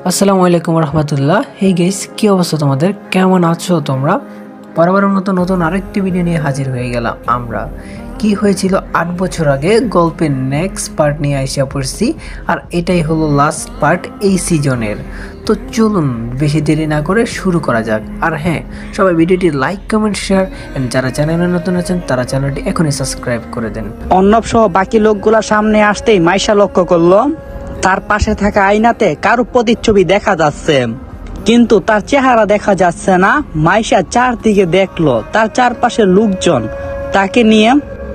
আসসালামু আলাইকুম রহমতুল্লাহ। Hey guys, কি অবস্থা তোমাদের? কেমন আছো তোমরা? বরাবরের মতো নতুন আরেকটি ভিডিও নিয়ে হাজির হয়ে গেলাম আমরা। কি হয়েছিল 8 বছর আগে গল্পের নেক্সট পার্ট নিয়ে আসা পড়ছি, আর এটাই হলো লাস্ট পার্ট এই সিজনের। তো চলুন বেশি দেরি না করে শুরু করা যাক। আর হ্যাঁ, সবাই ভিডিওটি লাইক কমেন্ট শেয়ার এন্ড যারা চ্যানেলে নতুন আছেন তারা চ্যানেলটি এখনই সাবস্ক্রাইব করে দেন। অর্ণব সহ বাকি লোকগুলা সামনে আসতেই মাইশা লক্ষ্য করলো তার পাশে থাকা আয়নাতে কারো প্রতিচ্ছবি দেখা যাচ্ছে, কিন্তু তার চেহারা দেখা যাচ্ছে না। মাইশা চারদিকে দেখলো, তার চারপাশে লোকজন, তাকে নিয়ে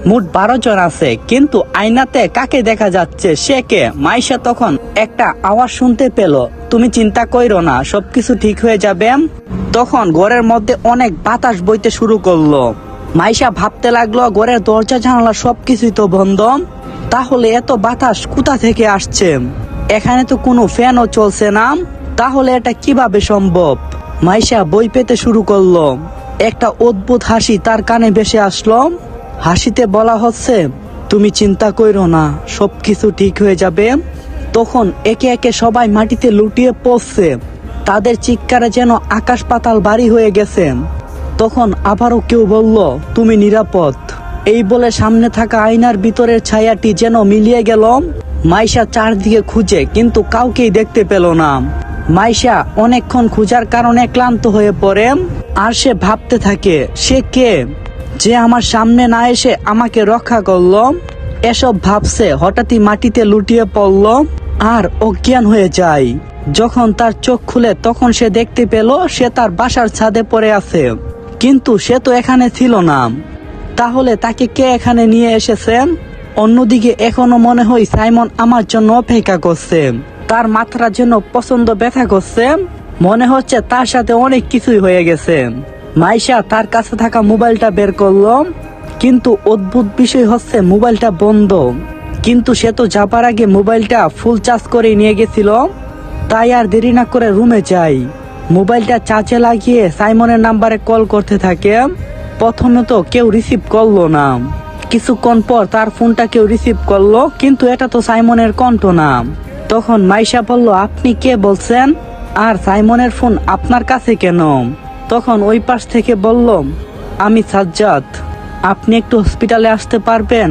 মোট 12 জন আছে, কিন্তু আয়নাতে কাকে দেখা যাচ্ছে, সে কে? মাইশা তখন একটা আওয়াজ শুনতে পেল, তুমি চিন্তা কইরো না, সবকিছু ঠিক হয়ে যাবে। তখন ঘরের মধ্যে অনেক বাতাস বইতে শুরু করলো। মাইশা ভাবতে লাগলো, ঘরের দরজা জানালা সবকিছুই তো বন্ধ, তাহলে এত বাতাস কোথা থেকে আসছে? এখানে তো কোনো ফ্যানও চলছে না, তাহলে এটা কিভাবে সম্ভব? মাইশা বই পেতে শুরু করলো। একটা অদ্ভুত হাসি তার কানে ভেসে আসলো। হাসিতে বলা হচ্ছে, তুমি চিন্তা কইরো না, সবকিছু ঠিক হয়ে যাবে। তখন একে একে সবাই মাটিতে লুটিয়ে পড়ছে, তাদের চিৎকারে যেন আকাশ পাতাল ভারী হয়ে গেছে। তখন আবারও কেউ বলল, তুমি নিরাপদ। এই বলে সামনে থাকা আয়নার ভিতরের ছায়াটি যেন মিলিয়ে গেল। মাইশা চারদিকে খুঁজে কিন্তু কাউকেই দেখতে পেল না। মাইশা অনেকক্ষণ খোঁজার কারণে ক্লান্ত হয়ে পড়ে, আর সে ভাবতে থাকে, সে কে যে আমার সামনে না এসে আমাকে রক্ষা করলো? এসব ভাবছে, হঠাৎই মাটিতে লুটিয়ে পড়ল আর অজ্ঞান হয়ে যায়। যখন তার চোখ খুলে তখন সে দেখতে পেল সে তার বাসার ছাদে পড়ে আছে, কিন্তু সে তো এখানে ছিল না। তাহলে তাকে কে এখানে নিয়ে এসেছে? অন্যদিকে এখনো মনে হয় সাইমন আমার জন্য অপেক্ষা করছে। তার মাথাটা যেন প্রচন্ড ব্যথা করছে, মনে হচ্ছে তার সাথে অনেক কিছুই হয়ে গেছে। মাইশা তার কাছে থাকা মোবাইলটা বের করলো, কিন্তু অদ্ভুত বিষয় হচ্ছে মোবাইলটা বন্ধ। কিন্তু সে তো যাবার আগে মোবাইলটা ফুল চার্জ করে নিয়ে গেছিল, তাই আর দেরি না করে রুমে যাই। মোবাইলটা চার্জে লাগিয়ে সাইমনের নাম্বারে কল করতে থাকে। প্রথমে তো কেউ রিসিভ করলো না, কিছুক্ষণ পর তার ফোনটা কেউ রিসিভ করলো, কিন্তু এটা তো সাইমনের কণ্ঠ না। তখন মাইশা বলল, আপনি কে বলছেন? আর সাইমনের ফোন আপনার কাছে কেন? তখন ওই পাশ থেকে বলল, আমি সাজ্জাদ, আপনি একটু হসপিটালে আসতে পারবেন?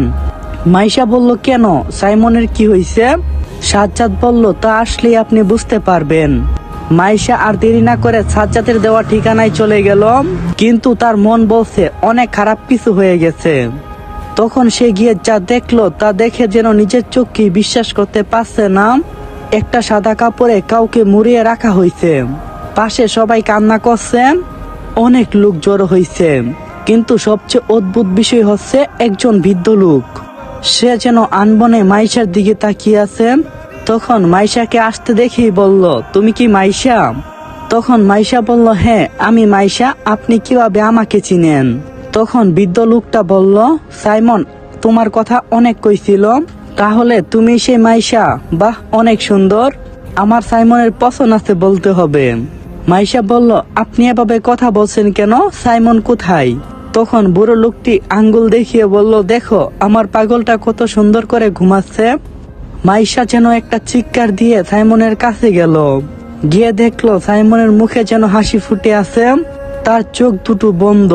মাইশা বলল, কেন, সাইমনের কি হয়েছে? সাজ্জাদ বলল, তা আসলেই আপনি বুঝতে পারবেন। মাইশা আর দেরি না করে সাজ্জাদের দেওয়া ঠিকানায় চলে গেল, কিন্তু তার মন বলছে অনেক খারাপ কিছু হয়ে গেছে। তখন সে গিয়ে যা দেখলো তা দেখে যেন নিজের চোখকে বিশ্বাস করতে পারছে না। একটা সাদা কাপড়ে কাউকে মুড়িয়ে রাখা হয়েছে, পাশে সবাই কান্না করছে, অনেক লোক জড়ো হয়েছে। কিন্তু সবচেয়ে অদ্ভুত বিষয় হচ্ছে একজন বৃদ্ধ লোক, সে যেন আনবনে মাইশার দিকে তাকিয়ে আছে। তখন মাইশাকে আসতে দেখেই বলল, তুমি কি মাইশা? তখন মাইশা বলল, হ্যাঁ আমি মাইশা, আপনি কিভাবে আমাকে চিনেন? তখন বৃদ্ধ লোকটা বলল, সাইমন তোমার কথা অনেক কইছিল, তাহলে তুমি সেই মাইশা? বাহ, অনেক সুন্দর, আমার সাইমনের পছন্দ আছে বলতে হবে। মাইশা বলল, আপনি এভাবে কথা বলছেন কেন? সাইমন কোথায়? তখন বুড়ো লোকটি আঙ্গুল দেখিয়ে বলল, দেখো আমার পাগলটা কত সুন্দর করে ঘুমাচ্ছে। মাইশা যেন একটা চিৎকার দিয়ে সাইমনের কাছে গেল, গিয়ে দেখলো সাইমনের মুখে যেন হাসি ফুটে আছে, তার চোখ দুটো বন্ধ,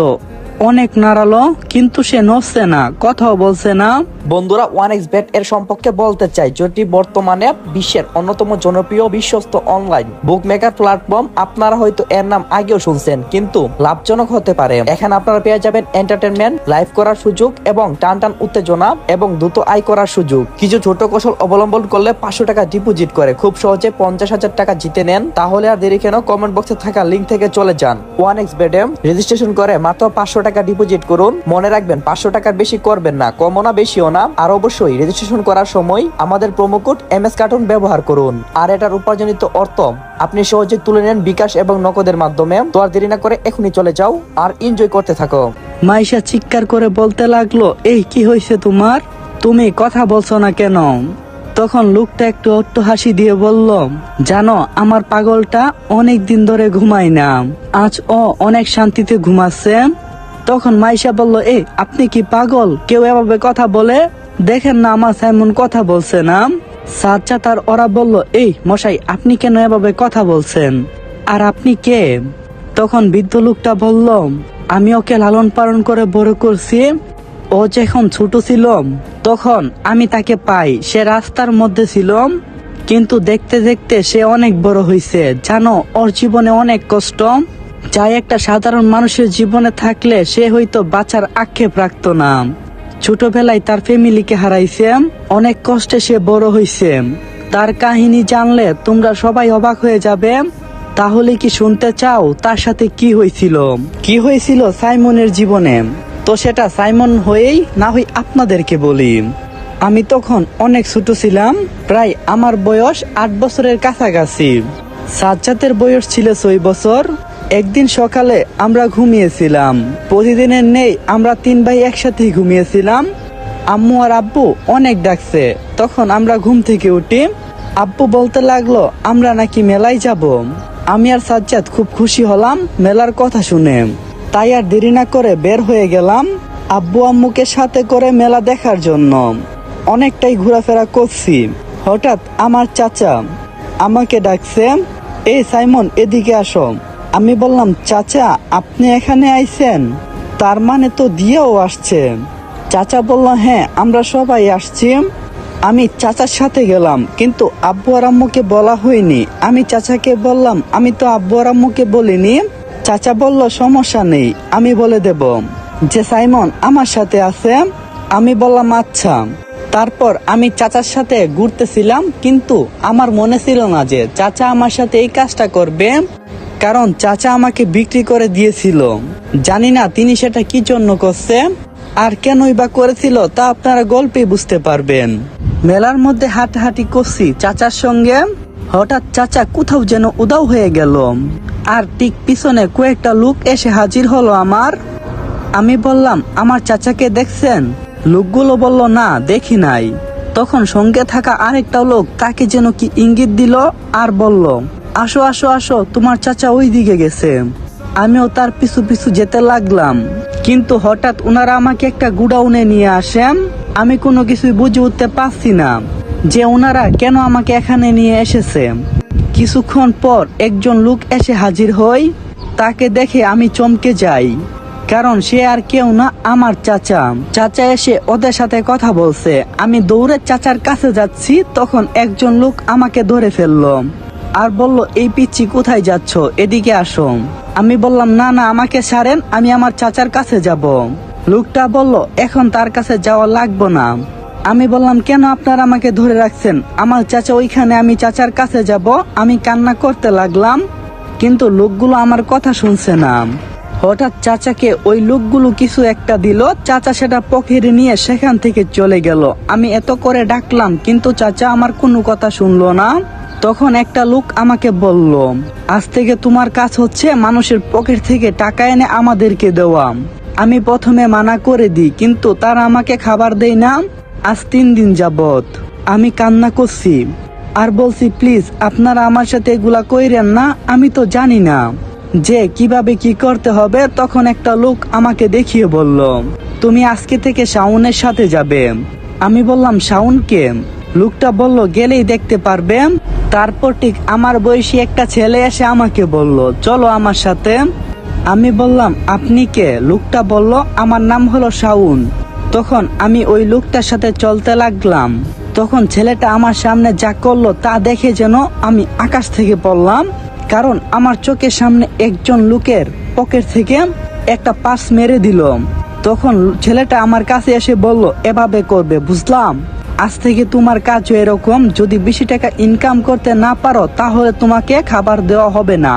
অনেক নাড়ালো, কিন্তু সে নড়ছে না, কথাও বলছে না। বন্ধুরা, 1xBet এর সম্পর্কে বলতে চাই, যেটি বর্তমানে বিশ্বের অন্যতম জনপ্রিয় বিশ্বস্ত অনলাইন বুকমেকার প্ল্যাটফর্ম। আপনারা হয়তো এর নাম আগেও শুনছেন, কিন্তু লাভজনক হতে পারে। এখানে আপনারা পেয়ে যাবেন এন্টারটেনমেন্ট, লাইভ করার সুযোগ এবং টান টান উত্তেজনা এবং দ্রুত আয় করার সুযোগ। কিছু ছোট কৌশল অবলম্বন করলে 500 টাকা ডিপোজিট করে খুব সহজে 50,000 টাকা জিতে নেন। তাহলে আর দেরি কেন, কমেন্ট বক্সে থাকা লিঙ্ক থেকে চলে যান 1xBet এ রেজিস্ট্রেশন করে মাত্র 500 টাকা ডিপোজিট করুন। মনে রাখবেন, 500 টাকার বেশি করবেন না, কমও না বেশিও না। আর অবশ্যই রেজিস্ট্রেশন করার সময় আমাদের প্রোমো কোড MS কার্টুন ব্যবহার করুন। আর এটার উপার্জনিত অর্থ আপনি সহজে তুলে নেন বিকাশ এবং নগদের মাধ্যমে। তো আর দেরি না করে এখনই চলে যাও আর এনজয় করতে থাকো। মাইশা চিৎকার করে বলতে লাগলো, এই কি হয়েছে তোমার? তুমি কথা বলছো না কেন? তখন লোকটা একটু অট্ট হাসি দিয়ে বলল, জানো আমার পাগলটা অনেক দিন ধরে ঘুমায় না, আজ ও অনেক শান্তিতে ঘুমাচ্ছে। তখন মাইশা বলল, এই আপনি কি পাগল? কেউ এভাবে কথা বলে? দেখেন না আমার সাইমন কথা বলছে না। সাজ্জাদ আর ওরা বলল, এই মশাই আপনি কেন এভাবে কথা বলছেন, আর আপনি কে? তখন বৃদ্ধ লোকটা বলল, আমি ওকে লালন পালন করে বড় করছি। ও যখন ছোট ছিল তখন আমি তাকে পাই, সে রাস্তার মধ্যে ছিল, কিন্তু দেখতে দেখতে সে অনেক বড় হয়েছে। জানো, ওর জীবনে অনেক কষ্ট, যা একটা সাধারণ মানুষের জীবনে থাকলে সে হয়তো বাঁচার আক্ষেপ রাখতো না। ছোটবেলায় তার ফ্যামিলিকে হারাইছে, অনেক কষ্টে সে বড় হয়েছে। তার কাহিনী জানলে তোমরা সবাই অবাক হয়ে যাবে। তাহলে কি শুনতে চাও তার সাথে কি হয়েছিল সাইমনের জীবনে? তো সেটা সাইমন হয়েই না হয় আপনাদেরকে বলি। আমি তখন অনেক ছোট ছিলাম, প্রায় আমার বয়স 8 বছরের কাছাকাছি। সাজ্জাদের বয়স ছিল 6 বছর। একদিন সকালে আমরা ঘুমিয়েছিলাম, প্রতিদিনের নেই আমরা 3 ভাই একসাথে ঘুমিয়েছিলাম। আম্মু আর আব্বু অনেক ডাকছে, তখন আমরা ঘুম থেকে উঠি। আব্বু বলতে লাগলো আমরা নাকি মেলায় যাব। আমি আর সাজ্জাদ খুব খুশি হলাম মেলার কথা শুনে, তাই আর দেরি না করে বের হয়ে গেলাম আব্বু আম্মুকে সাথে করে মেলা দেখার জন্য। অনেকটাই ঘোরাফেরা করছি, হঠাৎ আমার চাচা আমাকে ডাকছে, এই সাইমন এদিকে আসো। আমি বললাম, চাচা আপনি এখানে আইছেন, তার মানে তো দিয়েও আসছে। চাচা বলল, হ্যাঁ আমরা সবাই আসছি। আমি চাচার সাথে গেলাম, কিন্তু আব্বু আর আম্মুকে বলা হয়নি। আমি চাচাকে বললাম, আমি তো আব্বু আর আম্মুকে বলিনি। চাচা বলল, সমস্যা নেই, আমি বলে দেব যে সাইমন আমার সাথে আছে। আমি বললাম আচ্ছা। তারপর আমি চাচার সাথে ঘুরতেছিলাম, কিন্তু আমার মনে ছিল না যে চাচা আমার সাথে এই কাজটা করবে, কারণ চাচা আমাকে বিক্রি করে দিয়েছিল। জানি না তিনি সেটা কি জন্য করছে আর কেনই বা করেছিল, তা আপনারা গল্পে বুঝতে পারবেন। মেলার মধ্যে হাঁটাহাঁটি করছি চাচার সঙ্গে, হঠাৎ চাচা কোথাও যেন উধাও হয়ে গেল, আর ঠিক পিছনে কয়েকটা লোক এসে হাজির হলো আমার। আমি বললাম, আমার চাচাকে দেখছেন? লোকগুলো বলল, না দেখি নাই। তখন সঙ্গে থাকা আরেকটা লোক তাকে যেন কি ইঙ্গিত দিল আর বলল, আসো আসো আসো, তোমার চাচা ওই দিকে গেছে। আমিও তার পিছু পিছু যেতে লাগলাম, কিন্তু হঠাৎ ওনারা আমাকে একটা গুডাউনে নিয়ে আসেন। আমি কোনো কিছুই বুঝে উঠতে পারছি না যে ওনারা কেন আমাকে এখানে নিয়ে এসেছে। কিছুক্ষণ পর একজন লোক এসে হাজির হয়, তাকে দেখে আমি চমকে যাই, কারণ সে আর কেউ না, আমার চাচা। চাচা এসে ওদের সাথে কথা বলছে। আমি দৌড়ে চাচার কাছে যাচ্ছি, তখন একজন লোক আমাকে ধরে ফেললো আর বলল, এই পিচ্চি কোথায় যাচ্ছ, এদিকে আসো। আমি বললাম, না না আমাকে ছাড়েন, আমি আমার চাচার কাছে যাব। লোকটা বলল, এখন তার কাছে যাওয়া লাগবে না। আমি বললাম, কেন আপনারা আমাকে ধরে রাখছেন? আমার চাচা ওইখানে, আমি চাচার কাছে যাব। আমি কান্না করতে লাগলাম, কিন্তু লোকগুলো আমার কথা শুনছে না। হঠাৎ চাচাকে ওই লোকগুলো কিছু একটা দিল, চাচা সেটা পকেটে নিয়ে সেখান থেকে চলে গেল। আমি এত করে ডাকলাম, কিন্তু চাচা আমার কোনো কথা শুনলো না। তখন একটা লোক আমাকে বলল, আজ থেকে তোমার কাজ হচ্ছে মানুষের পকেট থেকে টাকা এনে আমাদেরকে দেওয়া। আমি প্রথমে মানা করে দিই, কিন্তু তারা আমাকে খাবার দেয় না আজ 3 দিন যাবত। আমি কান্না করছি আর বলছি, প্লিজ আপনারা আমার সাথে এগুলা কইরেন না, আমি তো জানি না যে কিভাবে কি করতে হবে। তখন একটা লোক আমাকে দেখিয়ে বলল, তুমি আজকে থেকে শাওনের সাথে যাবে। আমি বললাম, শাওনকে? লোকটা বলল, গেলেই দেখতে পারবে। তারপর ঠিক আমার বয়সী একটা ছেলে এসে আমাকে বলল, চলো আমার সাথে। আমি বললাম, আপনি কে? লোকটা বলল, আমার নাম হলো শাওন। তখন আমি ওই লোকটার সাথে চলতে লাগলাম। তখন ছেলেটা আমার সামনে যা করলো তা দেখে যেন আমি আকাশ থেকে পড়লাম, কারণ আমার চোখের সামনে একজন লোকের পকেট থেকে একটা পার্স মেরে দিল। তখন ছেলেটা আমার কাছে এসে বলল, এভাবে করবে বুঝলাম, আজ থেকে তোমার কাজ এরকম, যদি বেশি টাকা ইনকাম করতে না পারো তাহলে তোমাকে খাবার দেওয়া হবে না।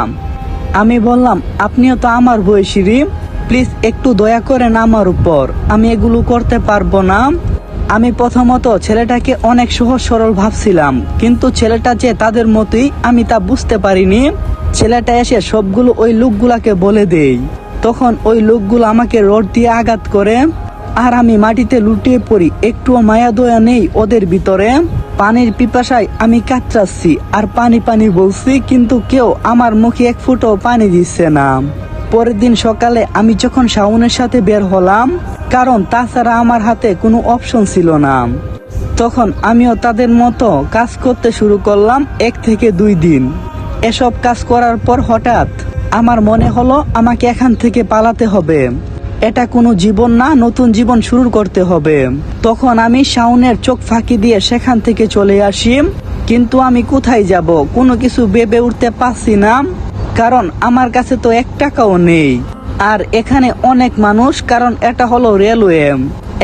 আমি বললাম, আপনিও তো আমার বয়সী, প্লিজ একটু দয়া করেন আমার উপর, আমি এগুলো করতে পারবো না। আমি প্রথমত ছেলেটাকে অনেক সহজ সরল ভাবছিলাম, কিন্তু ছেলেটা যে তাদের মতোই আমি তা বুঝতে পারিনি। ছেলেটা এসে সবগুলো ওই লোকগুলাকে বলে দেই। তখন ওই লোকগুলো আমাকে রড দিয়ে আঘাত করে আর আমি মাটিতে লুটিয়ে পড়ি। একটুও মায়া দয়া নেই ওদের ভিতরে। পানির পিপাসায় আমি কাতরাচ্ছি আর পানি পানি বলছি, কিন্তু কেউ আমার মুখে এক ফুঁটাও পানি দিচ্ছে না। পরের দিন সকালে আমি যখন শাওনের সাথে বের হলাম, কারণ তাছাড়া আমার হাতে কোনো অপশন ছিল না, তখন আমিও তাদের মতো কাজ করতে শুরু করলাম 1 থেকে 2 দিন। এসব কাজ করার পর হঠাৎ আমার মনে হলো আমাকে এখান থেকে পালাতে হবে। এটা কোনো জীবন না, নতুন জীবন শুরু করতে হবে। তখন আমি শাওনের চোখ ফাঁকি দিয়ে সেখান থেকে চলে আসি। কিন্তু আমি কোথায় যাব কোনো কিছু ভেবে উঠতে পারছি না, কারণ আমার কাছে তো 1 টাকাও নেই। আর এখানে অনেক মানুষ, কারণ এটা হলো রেলওয়ে।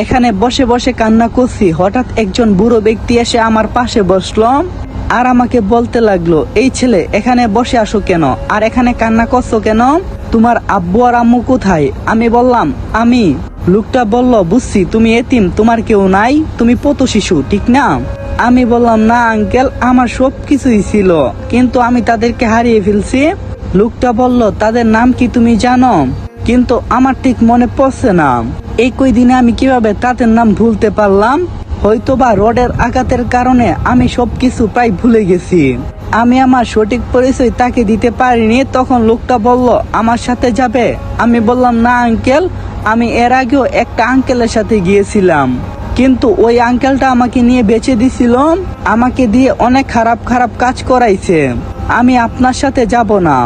এখানে বসে বসে কান্না করছি। হঠাৎ একজন বুড়ো ব্যক্তি এসে আমার পাশে বসলো আর আমাকে বলতে লাগলো, এই ছেলে এখানে বসে আসো কেন, আর এখানে কান্না করছো কেন, তোমার আব্বু আর আম্মু কোথায়? আমি বললাম আমি। লোকটা বলল, বুঝছি তুমি এতিম, তোমার কেউ নাই, তুমি পথ শিশু, ঠিক না? আমি বললাম, না আঙ্কেল, আমার সব কিছুই ছিল, কিন্তু আমি তাদেরকে হারিয়ে ফেলছি। লোকটা বলল, তাদের নাম কি তুমি জানো? কিন্তু আমার ঠিক মনে পড়ছে না। এই কয়দিনে আমি কিভাবে তাদের নাম ভুলতে পারলাম? হয়তোবা রোডের আঘাতের কারণে আমি সবকিছু প্রায় ভুলে গেছি। আমি আমার সঠিক পরিচয় তাকে দিতে পারিনি। তখন লোকটা বলল, আমার সাথে যাবে? আমি বললাম, না আঙ্কেল, আমি এর আগেও একটা আঙ্কেলের সাথে গিয়েছিলাম, কিন্তু ওই আঙ্কেলটা আমাকে নিয়ে বেঁচে দিছিল, আমাকে দিয়ে অনেক খারাপ খারাপ কাজ করাইছে, আমি আপনার সাথে যাব না।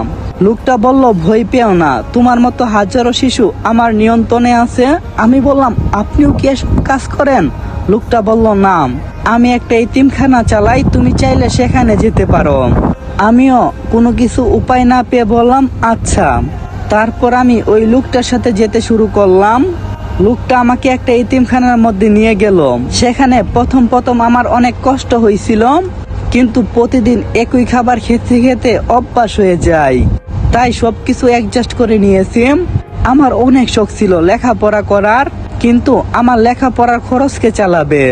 লোকটা বলল, ভয় পেও না, তোমার মতো হাজারো শিশু আমার নিয়ন্ত্রণে আছে। আমি বললাম, আপনিও কি এসব কাজ করেন? লোকটা বলল, না, আমি একটা এতিমখানা চালাই, তুমি চাইলে সেখানে যেতে পারো। আমিও কোনো কিছু উপায় না পেয়ে বললাম, আচ্ছা। তারপর আমি ওই লোকটার সাথে যেতে শুরু করলাম। লোকটা আমাকে একটা এতিমখানার মধ্যে নিয়ে গেল। সেখানে প্রথম আমার অনেক কষ্ট হয়েছিল, কিন্তু প্রতিদিন একই খাবার খেতে খেতে অভ্যাস হয়ে যায়, তাই সবকিছু অ্যাডজাস্ট করে নিয়েছি। আমার অনেক শখ ছিল লেখাপড়া করার, কিন্তু আমার লেখাপড়ার খরচকে চালাবে।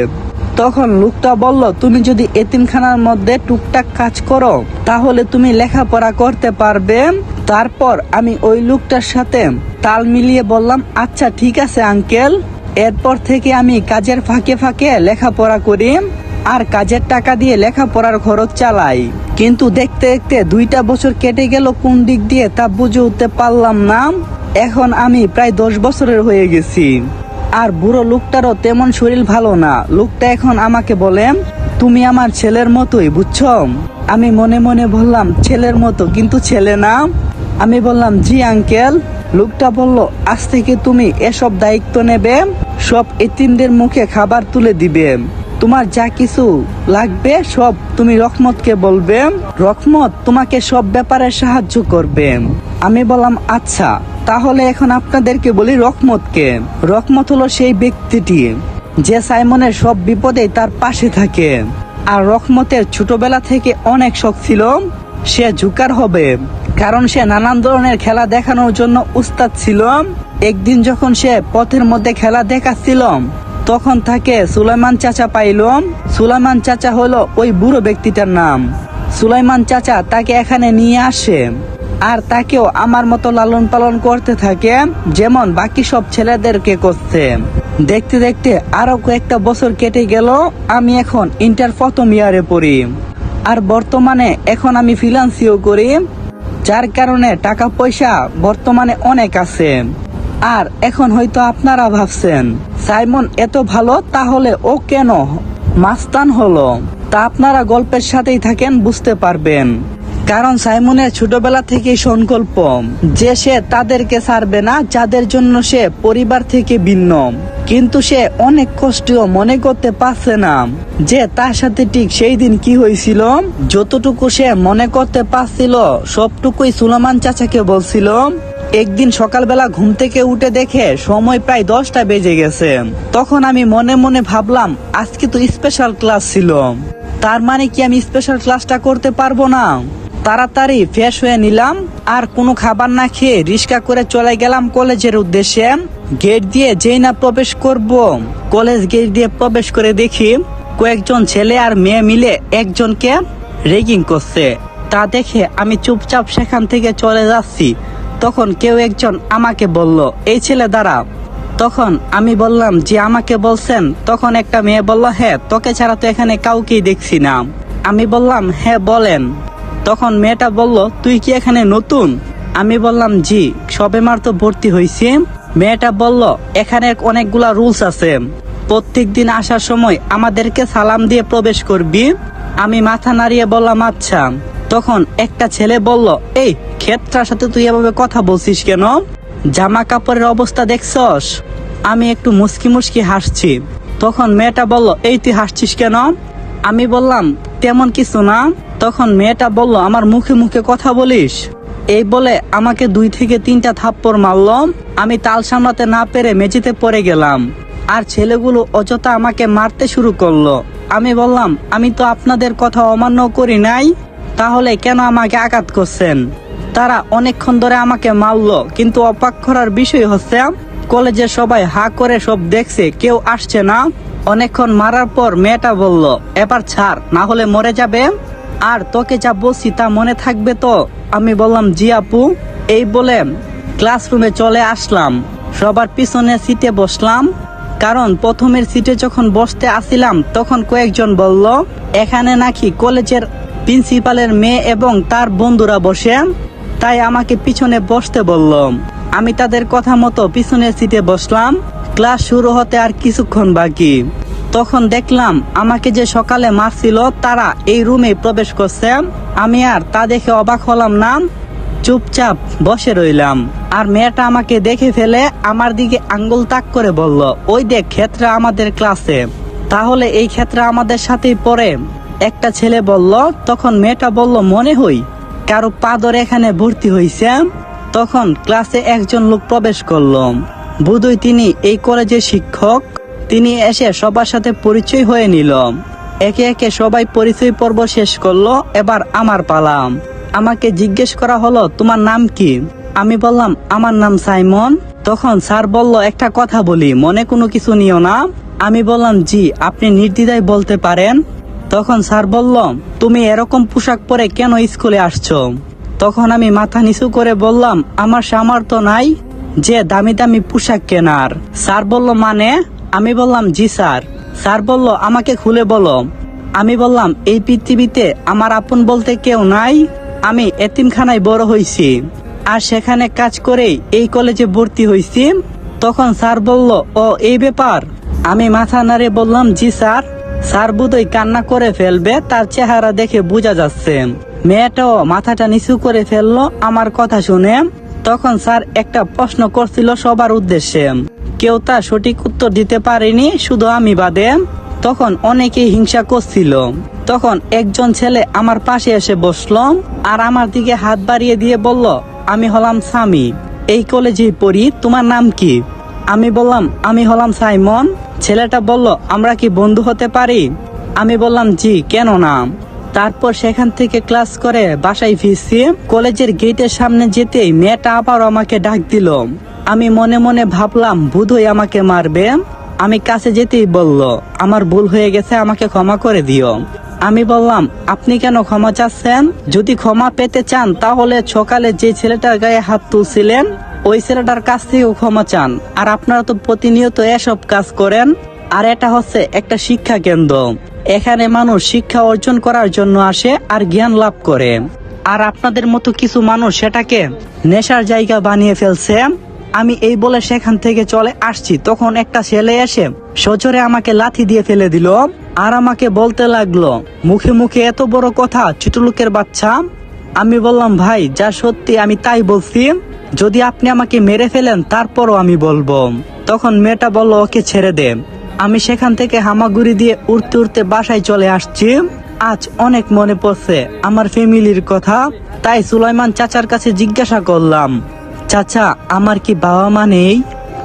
তখন লোকটা বলল, তুমি যদি এতিমখানার মধ্যে টুকটাক কাজ করো তাহলে তুমি লেখাপড়া করতে পারবে। তারপর আমি ওই লোকটার সাথে তাল মিলিয়ে বললাম, আচ্ছা ঠিক আছে আঙ্কেল। এরপর থেকে আমি কাজের ফাঁকে ফাঁকে লেখাপড়া করি আর কাজের টাকা দিয়ে লেখাপড়ার খরচ চালাই। কিন্তু দেখতে দেখতে 2টা বছর কেটে গেল, কোন দিক দিয়ে তা বুঝে উঠতে পারলাম না। এখন আমি প্রায় 10 বছরের হয়ে গেছি। আর বুড়ো লোকটারও তেমন শরীর ভালো না। লোকটা এখন আমাকে বলে, তুমি আমার ছেলের মতোই, বুঝছো? আমি মনে মনে বললাম, ছেলের মতো, কিন্তু ছেলে না। আমি বললাম, জি আঙ্কেল। লোকটা বলল, আজ থেকে তুমি এসব দায়িত্ব নেবে, সব এতিমদের মুখে খাবার তুলে দিবে, তোমার যা কিছু লাগবে সব তুমি রহমতকে বলবে, রহমত তোমাকে সব ব্যাপারে সাহায্য করবে। আমি বললাম, আচ্ছা, তাহলে এখন আপনাদেরকে বলি রহমতকে। রহমত হলো সেই ব্যক্তিটি যে সাইমনের সব বিপদে তার পাশে থাকে। আর রহমতের ছোটবেলা থেকে অনেক শখ ছিল সে জুকার হবে, কারণ সে নানান ধরনের খেলা দেখানোর জন্য উস্তাদ ছিল। একদিন যখন সে পথের মধ্যে খেলা দেখাচ্ছিল, তখন তাকে সুলাইমান চাচা পাইল। সুলাইমান চাচা হলো ওই বুড়ো ব্যক্তিটার নাম। সুলাইমান চাচা তাকে এখানে নিয়ে আসে আর তাকেও আমার মতো লালন পালন করতে থাকে, যেমন বাকি সব ছেলেদেরকে করছে। দেখতে দেখতে আরো কয়েকটা বছর কেটে গেল। আমি এখন ইন্টার 1ম ইয়ারে পড়ি, আর বর্তমানে এখন আমি ফ্রিল্যান্সিও করি, যার কারণে টাকা পয়সা বর্তমানে অনেক আছে। আর এখন হয়তো আপনারা ভাবছেন, সাইমন এত ভালো, তাহলে ও কেন মাস্তান হলো? তা আপনারা গল্পের সাথেই থাকেন, বুঝতে পারবেন। কারণ সাইমনের ছোটবেলা থেকেই সংকল্প যে সে তাদেরকে ছাড়বে না যাদের জন্য সে পরিবার থেকে ভিন্ন। কিন্তু সে অনেক কষ্টও মনে করতে পারছে না যে তার সাথে ঠিক সেই দিন কি হয়েছিল। যতটুকু সে মনে করতে পারছিল সবটুকুই সুলাইমান চাচাকে বলছিল। একদিন সকালবেলা ঘুম থেকে উঠে দেখে সময় প্রায় 10টা বেজে গেছে। তখন আমি মনে মনে ভাবলাম, আজকে তো স্পেশাল ক্লাস ছিল, তার মানে কি আমি স্পেশাল ক্লাসটা করতে পারবো না? তাড়াতাড়ি ফ্রেশ হয়ে নিলাম আর কোনো খাবার না খেয়ে রিক্সা করে চলে গেলাম কলেজের উদ্দেশ্যে। গেট দিয়ে যেই না প্রবেশ করব, কলেজ গেট দিয়ে প্রবেশ করে দেখি কয়েকজন ছেলে আর মেয়ে মিলে একজনকে রেগিং করছে। তা দেখে আমি চুপচাপ সেখান থেকে চলে যাচ্ছি। তখন কেউ একজন আমাকে বলল, এই ছেলে দাঁড়া। তখন আমি বললাম, যে আমাকে বলছেন? তখন একটা মেয়ে বলল, হ্যাঁ, তোকে ছাড়া তো এখানে কাউকেই দেখছি না। আমি বললাম, হ্যাঁ বলেন। তখন মেয়েটা বলল, তুই কি এখানে নতুন? আমি বললাম, জি, সবে মাত্র ভর্তি হয়েছি। মেয়েটা বলল, এখানে অনেকগুলা রুলস আছে, প্রত্যেক দিন আসার সময় আমাদেরকে সালাম দিয়ে প্রবেশ করবি। আমি মাথা নাড়িয়ে বললাম আচ্ছা। তখন একটা ছেলে বলল, এই ক্ষেত্রার সাথে তুই এভাবে কথা বলছিস কেন? জামা কাপড়ের অবস্থা দেখছস? আমি একটু মুস্কি মুস্কি হাসছি। তখন মেয়েটা বলল, এই তুই হাসছিস কেন? আমি বললাম তেমন কিছু না। তখন মেয়েটা বলল, আমার মুখে মুখে কথা বলিস? এই বলে আমাকে 2 থেকে 3টা থাপ্পড় মারল। আমি তাল সামলাতে না পেরে মেঝেতে পড়ে গেলাম। আর ছেলেগুলো অযথা আমাকে মারতে শুরু করলো। আমি বললাম, আমি তো আপনাদের কথা অমান্য করি নাই, তাহলে কেন আমাকে আঘাত করছেন? তারা অনেকক্ষণ ধরে আমাকে মারলো, কিন্তু অবাক করার বিষয় হচ্ছে কলেজের সবাই হা করে সব দেখছে, কেউ আসছে না। অনেকক্ষণ মারার পর মেয়েটা বলল, এবার ছাড়, না হলে মরে যাবে। আর তোকে যা বলছি তা মনে থাকবে তো? আমি বললাম, জি আপু। এই বলে ক্লাসরুমে চলে আসলাম। সবার পিছনে সিটে বসলাম, কারণ প্রথমের সিটে যখন বসতে আসিলাম তখন কয়েকজন বলল এখানে নাকি কলেজের প্রিন্সিপালের মেয়ে এবং তার বন্ধুরা বসে, তাই আমাকে পিছনে বসতে বলল। আমি তাদের কথা মতো পিছনের সিটে বসলাম। ক্লাস শুরু হতে আর কিছুক্ষণ বাকি। তখন দেখলাম আমাকে যে সকালে মারছিল তারা এই রুমে প্রবেশ করছে। আমি আর তা দেখে অবাক হলাম না, চুপচাপ বসে রইলাম। আর মেয়েটা আমাকে দেখে ফেলে আমার দিকে আঙ্গুল তাক করে বলল, ওই দেখ ক্ষেত্রা আমাদের ক্লাসে। তাহলে এই ক্ষেত্রে আমাদের সাথেই পড়ে? একটা ছেলে বলল। তখন মেয়েটা বলল, মনে হই কারো পা ধরে এখানে ভর্তি হয়েছে। তখন ক্লাসে একজন লোক প্রবেশ করলো। বোধহয় তিনি এই কলেজের শিক্ষক। তিনি এসে সবার সাথে পরিচয় হয়ে নিল। একে একে সবাই পরিচয় পর্ব শেষ করলো। এবার আমার পালা। আমাকে জিজ্ঞেস করা হলো, তোমার নাম কি? আমি বললাম, আমার নাম সাইমন। তখন স্যার বলল, একটা কথা বলি, মনে কোনো কিছু নিও না। আমি বললাম, জি, আপনি নির্দ্বিধায় বলতে পারেন। তখন স্যার বলল, তুমি এরকম পোশাক পরে কেন স্কুলে আসছো? তখন আমি মাথা নিচু করে বললাম, আমার সামর্থ্য নাই যে দামি দামি পোশাক কেনার। স্যার বলল, মানে? আমি বললাম, জি স্যার। স্যার বলল, আমাকে খুলে বলো। আমি বললাম, এই পৃথিবীতে আমার আপন বলতে কেউ নাই। আমি এতিমখানায় বড় হয়েছি, আর সেখানে কাজ করেই এই কলেজে ভর্তি হয়েছি। তখন স্যার বলল, ও এই ব্যাপার? আমি মাথা নাড়ে বললাম, জি স্যার। স্যার বোধহয় কান্না করে ফেলবে, তার চেহারা দেখে বোঝা যাচ্ছে। মেয়েটাও মাথাটা নিচু করে ফেললো আমার কথা শুনে। তখন স্যার একটা প্রশ্ন করছিল সবার উদ্দেশ্যে, কেউ তার সঠিক উত্তর দিতে পারেনি, শুধু আমি বাদে। তখন অনেকেই হিংসা করছিল। তখন একজন ছেলে আমার পাশে এসে বসলো আর আমার দিকে হাত বাড়িয়ে দিয়ে বলল, আমি হলাম সামি, এই কলেজেই পড়ি, তোমার নাম কি? আমি বললাম, আমি হলাম সাইমন। ছেলেটা বলল, আমরা কি বন্ধু হতে পারি? আমি বললাম, জি, কেন না। তারপর সেখান থেকে ক্লাস করে বাসায় ফিরছি। কলেজের গেটের সামনে যেতেই মেয়েটা আবার আমাকে ডাক দিল। আমি মনে মনে ভাবলাম বোধহয় আমাকে মারবে। আমি কাছে যেতেই বলল, আমার ভুল হয়ে গেছে, আমাকে ক্ষমা করে দিও। আমি বললাম, আপনি কেন ক্ষমা চাচ্ছেন? যদি ক্ষমা পেতে চান তাহলে সকালে যে ছেলেটার গায়ে হাত তুলছিলেন ওই ছেলেটার কাছ থেকেও ক্ষমা চান। আর আপনারা তো প্রতিনিয়ত এসব কাজ করেন। আর এটা হচ্ছে একটা শিক্ষা কেন্দ্র, এখানে মানুষ শিক্ষা অর্জন করার জন্য আসে আর জ্ঞান লাভ করে। আর আপনাদের মতো কিছু মানুষ সেটাকে নেশার জায়গা বানিয়ে ফেলছে। আমি এই বলে সেখান থেকে চলে আসছি, তখন একটা ছেলে এসে সজোরে আমাকে লাথি দিয়ে ফেলে দিল। আর আমাকে বলতে লাগলো, মুখে মুখে এত বড় কথা, ছোট লোকের বাচ্চা। আমি বললাম, ভাই, যা সত্যি আমি তাই বলছি, যদি আপনি আমাকে মেরে ফেলেন তারপরও আমি বলবো। তখন মেয়েটা বলল, ওকে ছেড়ে দে। আমি সেখান থেকে হামাগুড়ি দিয়ে উড়তে উড়তে বাসায় চলে আসছি। আজ অনেক মনে পড়ছে আমার ফ্যামিলির কথা, তাই সুলাইমান চাচার কাছে জিজ্ঞাসা করলাম, চাচা, আমার কি বাবা মা নেই?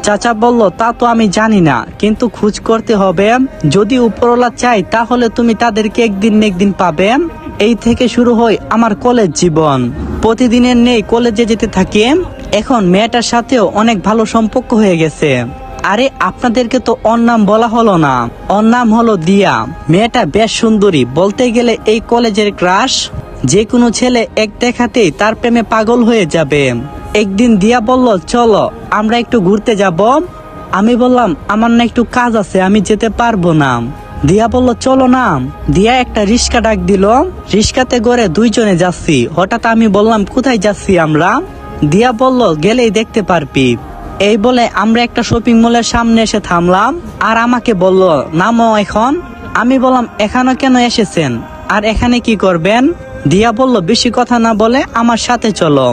চাচা বলল, তা তো আমি জানি না, কিন্তু খোঁজ করতে হবে। যদি উপরওয়ালা চাই তাহলে তুমি তাদেরকে একদিন না একদিন পাবে। এই থেকে শুরু হয় আমার কলেজ জীবন। প্রতিদিনের নেই কলেজে যেতে থাকি। এখন মেয়েটার সাথেও অনেক ভালো সম্পর্ক হয়ে গেছে। আরে, আপনাদেরকে তো ওর নাম বলা হলো না। ওর নাম হলো দিয়া। মেয়েটা বেশ সুন্দরী, বলতে গেলে এই কলেজের ক্রাশ। যে কোনো ছেলে এক দেখাতেই তার প্রেমে পাগল হয়ে যাবে। একদিন দিয়া বলল, চলো আমরা একটু ঘুরতে যাব। আমি বললাম, আমার না একটু কাজ আছে, আমি যেতে পারবো না। দিয়া বলল, চলো না। দিয়া একটা রিক্সা ডাক দিল। রিক্সাতে করে দুইজনে যাচ্ছি। হঠাৎ আমি বললাম, কোথায় যাচ্ছি আমরা? দিয়া বলল, গেলেই দেখতে পারবি। এই বলে আমরা একটা শপিং মলের সামনে এসে থামলাম আর আমাকে বলল নামো এখন। আমি বললাম এখানে কেন এসেছেন আর এখানে কি করবেন? দিয়া বলল বেশি কথা না বলে আমার সাথে চলো।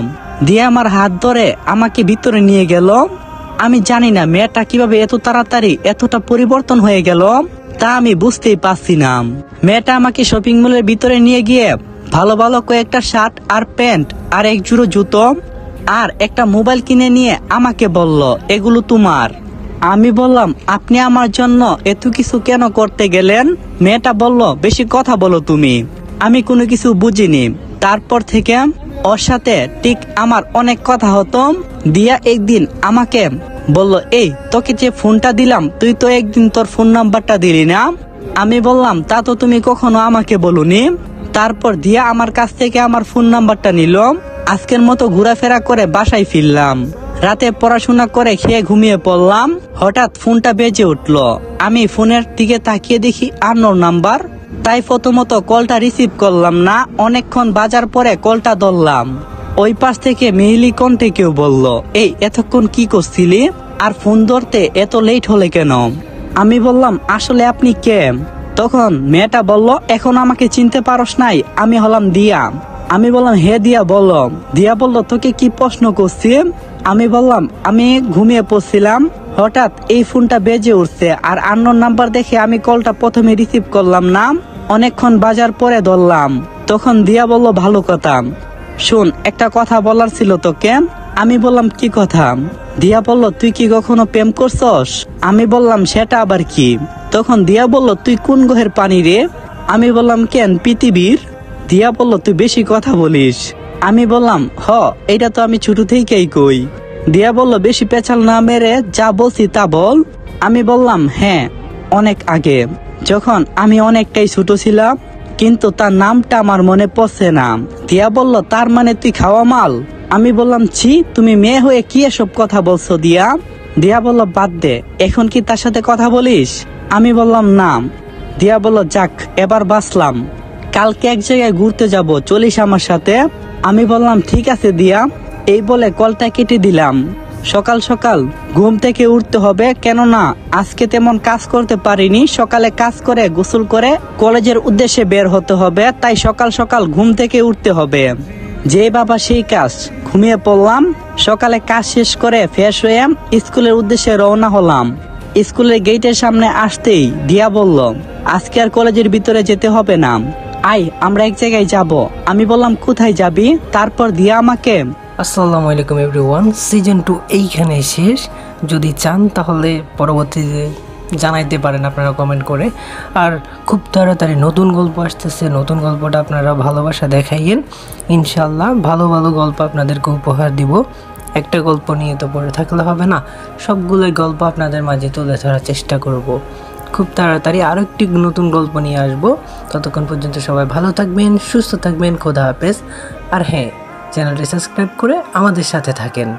দিয়া আমার হাত ধরে আমাকে ভিতরে নিয়ে গেল। আমি জানি না মেয়েটা কিভাবে এত তাড়াতাড়ি এতটা পরিবর্তন হয়ে গেল, তা আমি বুঝতেই পারছি না। মেয়েটা আমাকে শপিং মলের ভিতরে নিয়ে গিয়ে ভালো ভালো কয়েকটা শার্ট আর প্যান্ট আর এক জোড়ো জুতো আর একটা মোবাইল কিনে নিয়ে আমাকে বলল এগুলো তোমার। আমি বললাম আপনি আমার জন্য এত কিছু কেন করতে গেলেন? মেয়েটা বলল বেশি কথা বলো তুমি। আমি কোনো কিছু বুঝিনি। তারপর থেকে ওর সাথে ঠিক আমার অনেক কথা হতো। দিয়া একদিন আমাকে বলল এই তোকে যে ফোনটা দিলাম তুই তো একদিন তোর ফোন নাম্বারটা দিলি না। আমি বললাম তা তো তুমি কখনো আমাকে বলুনি। তারপর দিয়া আমার কাছ থেকে আমার ফোন নাম্বারটা নিল। আজকের মতো ঘোরাফেরা করে বাসায় ফিরলাম। রাতে পড়াশোনা করে খেয়ে ঘুমিয়ে পড়লাম। হঠাৎ ফোনটা বেজে উঠলো। আমি ফোনের দিকে তাকিয়ে দেখি আননোন নাম্বার। তাই প্রথমত কলটা রিসিভ করলাম না। অনেকক্ষণ বাজার পরে কলটা ধরলাম। ওই পাশ থেকে মেইলি কণ্ঠে কেউ বলল এই এতক্ষণ কি করছিলি আর ফোন ধরতে এত লেট হলে কেন? আমি বললাম আসলে আপনি কে? তখন মেয়েটা বলল এখন আমাকে চিনতে পারস নাই, আমি হলাম দিয়া। আমি বললাম হে দিয়া বলো। দিয়া বলল তোকে কি প্রশ্ন করছি? আমি বললাম আমি ঘুমিয়ে পড়ছিলাম, হঠাৎ এই ফোনটা বেজে উঠছে আর আননোন নাম্বার দেখে আমি কলটা প্রথমে রিসিভ করলাম না। অনেকক্ষণ বাজার পরে ধরলাম। তখন দিয়া বলল ভালো কথা, শোন একটা কথা বলার ছিল তোকে। আমি বললাম কি কথা? দিয়া বলল তুই কি কখনো প্রেম করছস? আমি বললাম সেটা আবার কি? তখন দিয়া বলল তুই কোন গ্রহের পানি রে? আমি বললাম কেন পৃথিবীর। দিয়া বলল তুই বেশি কথা বলিস। আমি বললাম এটা তো আমি ছোট থেকেই কই। দিয়া বলল বেশি পেছাল না মেরে যা বলছি তা বল। আমি বললাম হ্যাঁ অনেক আগে, যখন আমি অনেকটাই ছোট ছিলাম, কিন্তু তার নামটা আমার মনে পড়ছে না। দিয়া বলল তার মানে তুই খাওয়া মাল। আমি বললাম ছি তুমি মেয়ে হয়ে কি এসব কথা বলছো দিয়া? দিয়া বলল বাদ দে, এখন কি তার সাথে কথা বলিস? আমি বললাম না। দিয়া বলল যাক এবার বাঁচলাম, কালকে এক জায়গায় ঘুরতে যাব, চলিস আমার সাথে? আমি বললাম ঠিক আছে দিয়া। এই বলে কলটা কেটে দিলাম। সকাল সকাল ঘুম থেকে উঠতে হবে, কেননা আজকে তেমন কাজ করতে পারিনি। সকালে কাজ করে গোসল করে কলেজের উদ্দেশ্যে বের হতে হবে, তাই সকাল সকাল ঘুম থেকে উঠতে হবে। যে বাবা সেই কাজ, ঘুমিয়ে পড়লাম। সকালে কাজ শেষ করে ফ্রেশ হয়ে স্কুলের উদ্দেশ্যে রওনা হলাম। স্কুলের গেটের সামনে আসতেই দিয়া বলল আজকে আর কলেজের ভিতরে যেতে হবে না, আই আমরা এক জায়গায় যাব। আমি বললাম কোথায় যাবি? তারপর দিয়া আমাকে আসসালামু আলাইকুম এভরিওয়ান, সিজন 2 এইখানে শেষ। যদি চান তাহলে পরবর্তীতে জানাইতে পারেন আপনারা কমেন্ট করে। আর খুব তাড়াতাড়ি নতুন গল্প আসতেছে, নতুন গল্পটা আপনারা ভালোবাসা দেখাইয়েন। ইনশাল্লাহ ভালো ভালো গল্প আপনাদেরকে উপহার দিব। একটা গল্প নিয়ে তো পড়ে থাকলে হবে না, সবগুলোই গল্প আপনাদের মাঝে তুলে ধরার চেষ্টা করব। খুব তাড়াতাড়ি আরও একটি নতুন গল্প নিয়ে আসব। ততক্ষণ পর্যন্ত সবাই ভালো থাকবেন, সুস্থ থাকবেন, খোদা হাফেজ। আর হ্যাঁ, চ্যানেলটি সাবস্ক্রাইব করে আমাদের সাথে থাকেন।